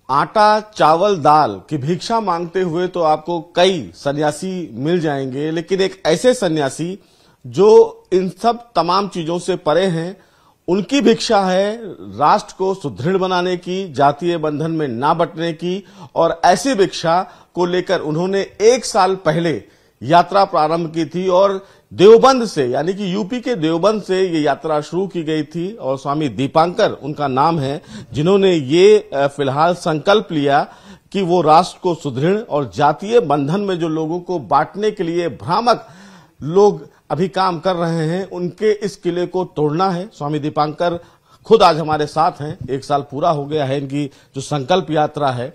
आटा चावल दाल की भिक्षा मांगते हुए तो आपको कई सन्यासी मिल जाएंगे, लेकिन एक ऐसे सन्यासी जो इन सब तमाम चीजों से परे हैं, उनकी भिक्षा है राष्ट्र को सुदृढ़ बनाने की, जातीय बंधन में ना बंटने की। और ऐसी भिक्षा को लेकर उन्होंने 1 साल पहले यात्रा प्रारंभ की थी और देवबंद से, यानी कि यूपी के देवबंद से ये यात्रा शुरू की गई थी। और स्वामी दीपांकर उनका नाम है, जिन्होंने ये फिलहाल संकल्प लिया कि वो राष्ट्र को सुदृढ़ और जातीय बंधन में जो लोगों को बांटने के लिए भ्रामक लोग अभी काम कर रहे हैं, उनके इस किले को तोड़ना है। स्वामी दीपांकर खुद आज हमारे साथ हैं। 1 साल पूरा हो गया है इनकी जो संकल्प यात्रा है।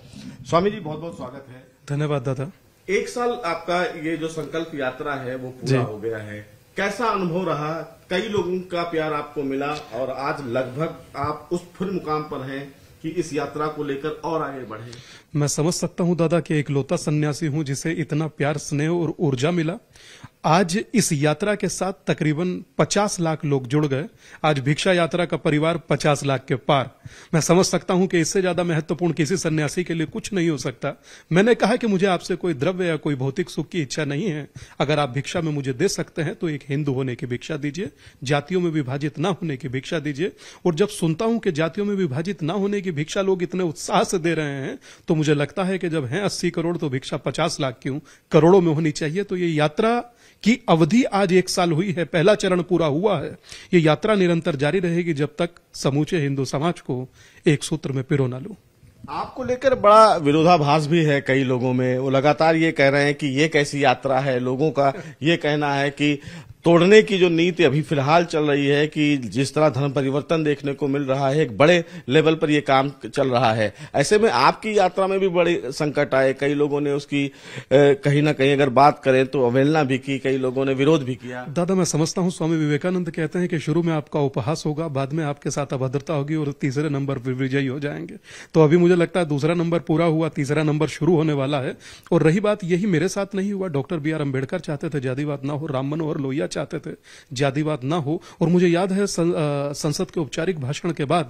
स्वामी जी, बहुत बहुत स्वागत है। धन्यवाद दादा। 1 साल आपका ये जो संकल्प यात्रा है वो पूरा हो गया है, कैसा अनुभव रहा? कई लोगों का प्यार आपको मिला और आज लगभग आप उस फिर मुकाम पर हैं कि इस यात्रा को लेकर और आगे बढ़े। मैं समझ सकता हूं दादा कि इकलौता सन्यासी हूं जिसे इतना प्यार, स्नेह और ऊर्जा मिला। आज इस यात्रा के साथ तकरीबन 50 लाख लोग जुड़ गए। आज भिक्षा यात्रा का परिवार 50 लाख के पार। मैं समझ सकता हूं कि इससे ज्यादा महत्वपूर्ण किसी सन्यासी के लिए कुछ नहीं हो सकता। मैंने कहा कि मुझे आपसे कोई द्रव्य या कोई भौतिक सुख की इच्छा नहीं है। अगर आप भिक्षा में मुझे दे सकते हैं तो एक हिंदू होने की भिक्षा दीजिए, जातियों में विभाजित ना होने की भिक्षा दीजिए। और जब सुनता हूं कि जातियों में विभाजित ना होने की भिक्षा लोग इतने उत्साह से दे रहे हैं, तो मुझे लगता है कि जब हैं 80 करोड़ तो भिक्षा 50 लाख क्यों, करोड़ों में होनी चाहिए। तो ये यात्रा की अवधि आज 1 साल हुई है, पहला चरण पूरा हुआ है। ये यात्रा निरंतर जारी रहेगी जब तक समूचे हिंदू समाज को एक सूत्र में पिरो ना लूं। आपको लेकर बड़ा विरोधाभास भी है कई लोगों में। वो लगातार ये कह रहे हैं कि ये कैसी यात्रा है। लोगों का ये कहना है कि तोड़ने की जो नीति अभी फिलहाल चल रही है, कि जिस तरह धर्म परिवर्तन देखने को मिल रहा है, एक बड़े लेवल पर ये काम चल रहा है। ऐसे में आपकी यात्रा में भी बड़े संकट आए। कई लोगों ने उसकी कहीं ना कहीं अगर बात करें तो अवहेलना भी की, कई लोगों ने विरोध भी किया। दादा, मैं समझता हूं स्वामी विवेकानंद कहते हैं कि शुरू में आपका उपहास होगा, बाद में आपके साथ अभद्रता होगी और तीसरे नंबर पर विजयी हो जाएंगे। तो अभी मुझे लगता है दूसरा नंबर पूरा हुआ, तीसरा नंबर शुरू होने वाला है। और रही बात, यही मेरे साथ नहीं हुआ। डॉक्टर BR अम्बेडकर चाहते थे जातिवाद ना हो, राम मनोहर लोहिया चाहते थे जातिवाद ना हो। और मुझे याद है संसद के औपचारिक भाषण के बाद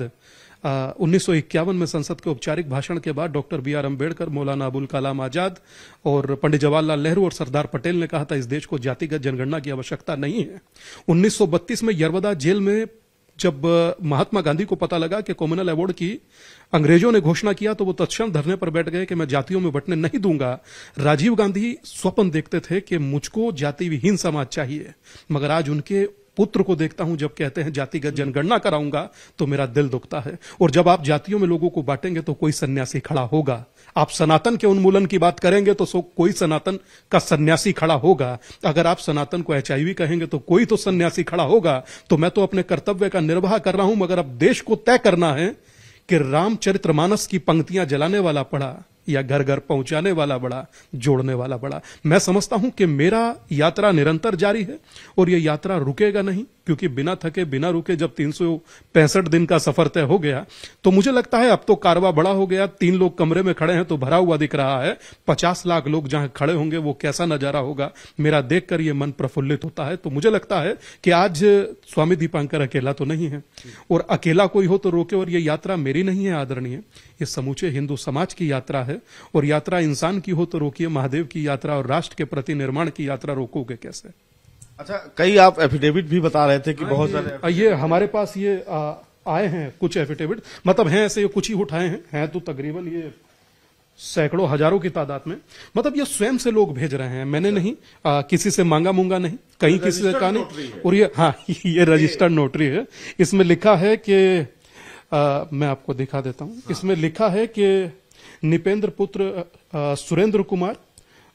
1951 में संसद के औपचारिक भाषण के बाद डॉक्टर BR अम्बेडकर, मौलाना अबुल कलाम आजाद और पंडित जवाहरलाल नेहरू और सरदार पटेल ने कहा था इस देश को जातिगत जनगणना की आवश्यकता नहीं है। 1932 में यरवदा जेल में जब महात्मा गांधी को पता लगा कि कॉमनवेल्थ अवार्ड की अंग्रेजों ने घोषणा किया, तो वो तत्क्षण धरने पर बैठ गए कि मैं जातियों में बंटने नहीं दूंगा। राजीव गांधी स्वप्न देखते थे कि मुझको जाति विहीन समाज चाहिए, मगर आज उनके पुत्र को देखता हूं जब कहते हैं जातिगत जनगणना कराऊंगा तो मेरा दिल दुखता है। और जब आप जातियों में लोगों को बांटेंगे तो कोई सन्यासी खड़ा होगा। आप सनातन के उन्मूलन की बात करेंगे तो कोई सनातन का सन्यासी खड़ा होगा। अगर आप सनातन को HIV कहेंगे तो कोई तो सन्यासी खड़ा होगा। तो मैं तो अपने कर्तव्य का निर्वाह कर रहा हूं, मगर अब देश को तय करना है कि रामचरितमानस की पंक्तियां जलाने वाला पड़ा या घर घर पहुंचाने वाला बड़ा, जोड़ने वाला बड़ा। मैं समझता हूं कि मेरा यात्रा निरंतर जारी है और यह यात्रा रुकेगा नहीं, क्योंकि बिना थके बिना रुके जब 365 दिन का सफर तय हो गया तो मुझे लगता है अब तो कारवा बड़ा हो गया। 3 लोग कमरे में खड़े हैं तो भरा हुआ दिख रहा है। 50 लाख लोग जहां खड़े होंगे वो कैसा नजारा होगा, मेरा देखकर ये मन प्रफुल्लित होता है। तो मुझे लगता है कि आज स्वामी दीपांकर अकेला तो नहीं है, और अकेला कोई हो तो रोके। और ये यात्रा मेरी नहीं है आदरणीय, ये समूचे हिंदू समाज की यात्रा है। और यात्रा इंसान की हो तो रोकिए, महादेव की यात्रा और राष्ट्र के प्रति निर्माण की यात्रा रोकोगे कैसे? अच्छा, कई आप एफिडेविट भी बता रहे थे कि बहुत सारे ये हमारे पास ये आए हैं कुछ एफिडेविट, मतलब हैं ऐसे, ये कुछ ही उठाए हैं तो तकरीबन ये सैकड़ों हजारों की तादाद में। मतलब ये स्वयं से लोग भेज रहे हैं, मैंने नहीं किसी से मांगा मुंगा नहीं, कहीं किसी से कहा नहीं। और ये ये रजिस्टर्ड नोटरी है। इसमें लिखा है कि मैं आपको दिखा देता हूं। इसमें लिखा है कि निपेंद्र पुत्र सुरेंद्र कुमार,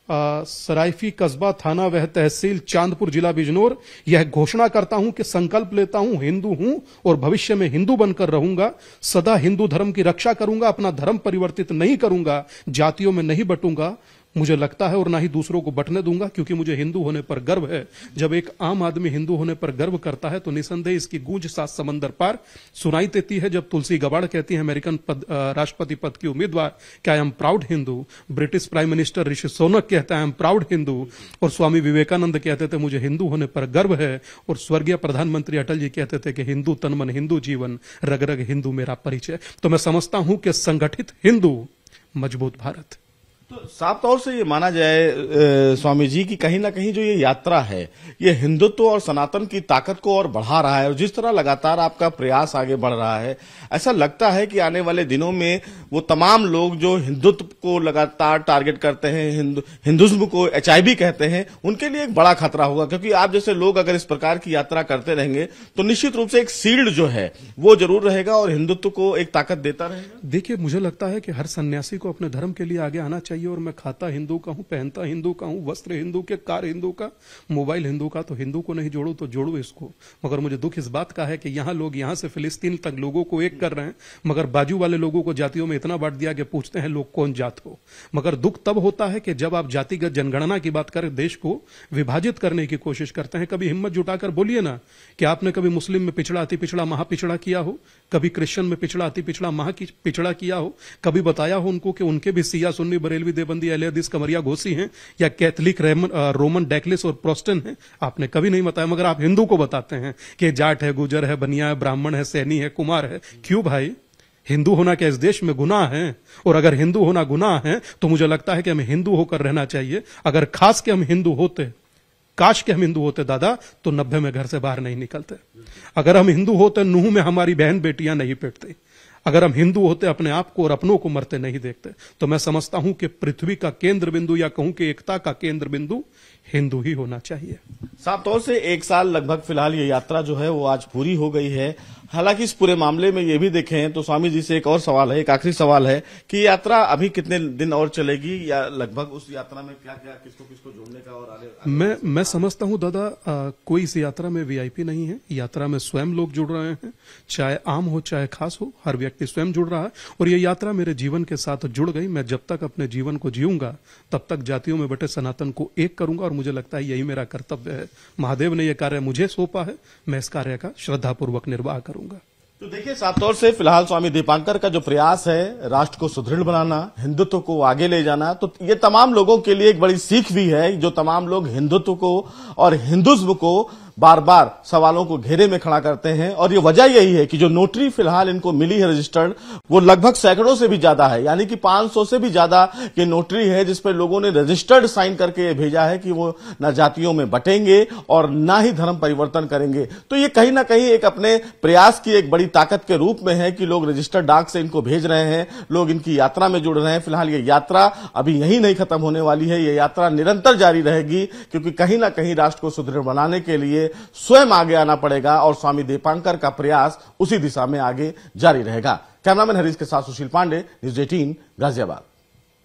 सराइफी कस्बा थाना वह तहसील चांदपुर जिला बिजनौर, यह घोषणा करता हूं कि संकल्प लेता हूं हिंदू हूं और भविष्य में हिंदू बनकर रहूंगा। सदा हिंदू धर्म की रक्षा करूंगा, अपना धर्म परिवर्तित नहीं करूंगा, जातियों में नहीं बटूंगा मुझे लगता है, और ना ही दूसरों को बंटने दूंगा, क्योंकि मुझे हिंदू होने पर गर्व है। जब एक आम आदमी हिंदू होने पर गर्व करता है तो निसंदेह इसकी गूंज 7 समंदर पार सुनाई देती है। जब तुलसी गबाड़ कहती है अमेरिकन राष्ट्रपति पद की उम्मीदवार कि I am proud Hindu, British Prime Minister Rishi Sunak कहता है आई एम प्राउड हिंदू, और स्वामी विवेकानंद कहते थे मुझे हिंदू होने पर गर्व है, और स्वर्गीय प्रधानमंत्री अटल जी कहते थे कि हिंदू तन मन हिंदू जीवन, रग रग हिंदू मेरा परिचय। तो मैं समझता हूं कि संगठित हिंदू मजबूत भारत। तो साफ तौर से ये माना जाए स्वामी जी की कहीं ना कहीं जो ये यात्रा है ये हिंदुत्व और सनातन की ताकत को और बढ़ा रहा है, और जिस तरह लगातार आपका प्रयास आगे बढ़ रहा है, ऐसा लगता है कि आने वाले दिनों में वो तमाम लोग जो हिंदुत्व को लगातार टारगेट करते हैं, हिंदुज्म को HIV कहते हैं, उनके लिए एक बड़ा खतरा होगा। क्योंकि आप जैसे लोग अगर इस प्रकार की यात्रा करते रहेंगे तो निश्चित रूप से एक शील्ड जो है वो जरूर रहेगा और हिंदुत्व को एक ताकत देता रहेगा। देखिए, मुझे लगता है कि हर सन्यासी को अपने धर्म के लिए आगे आना चाहिए। और मैं खाता हिंदू का हूं, पहनता हिंदू का हूं, वस्त्र हिंदू के, कार हिंदू का, मोबाइल हिंदू का, तो हिंदू को नहीं जोड़ू तो जोड़ू इसको। मगर मुझे दुख इस बात का है कि यहां लोग यहां से फिलिस्तीन तक लोगों को एक कर रहे हैं, मगर बाजू वाले लोगों को जातियों में इतना बांट दिया कि पूछते हैं लोग कौन जात हो। मगर दुख तब होता है कि जब आप जातिगत जनगणना की बात करें, देश को विभाजित करने की कोशिश करते हैं। कभी हिम्मत जुटाकर बोलिए ना कि आपने कभी मुस्लिम में पिछड़ा, अति पिछड़ा, महापिछड़ा किया हो, कभी क्रिश्चियन में पिछड़ा, अति पिछड़ा, पिछड़ा किया हो, कभी बताया हो उनको कि उनके भी सिया, सुन्नी, बरेलवी, देवबंदी, अहले हदीस, कमरिया, घोसी हैं, या कैथलिक, रोमन, डैकलिस और प्रोटेस्टेंट हैं। आपने कभी नहीं बताया, मगर आप हिंदू को बताते हैं कि जाट है, गुजर है, बनिया है, ब्राह्मण है, सैनी है, कुमार है। क्यों भाई? हिंदू होना क्या इस देश में गुनाह है? और अगर हिंदू होना गुनाह है तो मुझे लगता है कि हमें हिंदू होकर रहना चाहिए। अगर खास के हम हिंदू होते, काश के हम हिंदू होते दादा, तो 90 में घर से बाहर नहीं निकलते। अगर हम हिंदू होते, नूह में हमारी बहन बेटियां नहीं पेटती। अगर हम हिंदू होते, अपने आप को और अपनों को मरते नहीं देखते। तो मैं समझता हूं कि पृथ्वी का केंद्र बिंदु, या कहूं कि एकता का केंद्र बिंदु हिंदू ही होना चाहिए। साफ तौर से 1 साल लगभग फिलहाल ये यात्रा जो है वो आज पूरी हो गई है। हालांकि इस पूरे मामले में ये भी देखें तो स्वामी जी से एक और सवाल है, एक आखिरी सवाल है कि यात्रा अभी कितने दिन और चलेगी, या लगभग उस यात्रा में क्या क्या किसको किसको जोड़ने का और आगे मैं समझता हूं दादा, कोई इस यात्रा में VIP नहीं है। यात्रा में स्वयं लोग जुड़ रहे हैं, चाहे आम हो चाहे खास हो, हर व्यक्ति स्वयं जुड़ रहा है। और ये यात्रा मेरे जीवन के साथ जुड़ गई। मैं जब तक अपने जीवन को जीऊंगा तब तक जातियों में बटे सनातन को एक करूंगा, और मुझे लगता है यही मेरा कर्तव्य है। महादेव ने यह कार्य मुझे सौंपा है, मैं इस कार्य का श्रद्धापूर्वक निर्वाह करूंगा। तो देखिए, साफ तौर से फिलहाल स्वामी दीपांकर का जो प्रयास है राष्ट्र को सुदृढ़ बनाना, हिंदुत्व को आगे ले जाना, तो ये तमाम लोगों के लिए एक बड़ी सीख भी है। जो तमाम लोग हिंदुत्व को और हिंदुज्म को बार बार सवालों को घेरे में खड़ा करते हैं, और ये वजह यही है कि जो नोटरी फिलहाल इनको मिली है रजिस्टर्ड, वो लगभग सैकड़ों से भी ज्यादा है, यानी कि 500 से भी ज्यादा ये नोटरी है जिस पर लोगों ने रजिस्टर्ड साइन करके भेजा है कि वो न जातियों में बटेंगे और ना ही धर्म परिवर्तन करेंगे। तो ये कहीं ना कहीं एक अपने प्रयास की एक बड़ी ताकत के रूप में है कि लोग रजिस्टर्ड डाक से इनको भेज रहे हैं, लोग इनकी यात्रा में जुड़ रहे हैं। फिलहाल ये यात्रा अभी यही नहीं खत्म होने वाली है, ये यात्रा निरंतर जारी रहेगी, क्योंकि कहीं ना कहीं राष्ट्र को सुदृढ़ बनाने के लिए स्वयं आगे आना पड़ेगा, और स्वामी दीपांकर का प्रयास उसी दिशा में आगे जारी रहेगा। कैमरामैन हरीश के साथ सुशील पांडे, न्यूज़ 18 गाजियाबाद।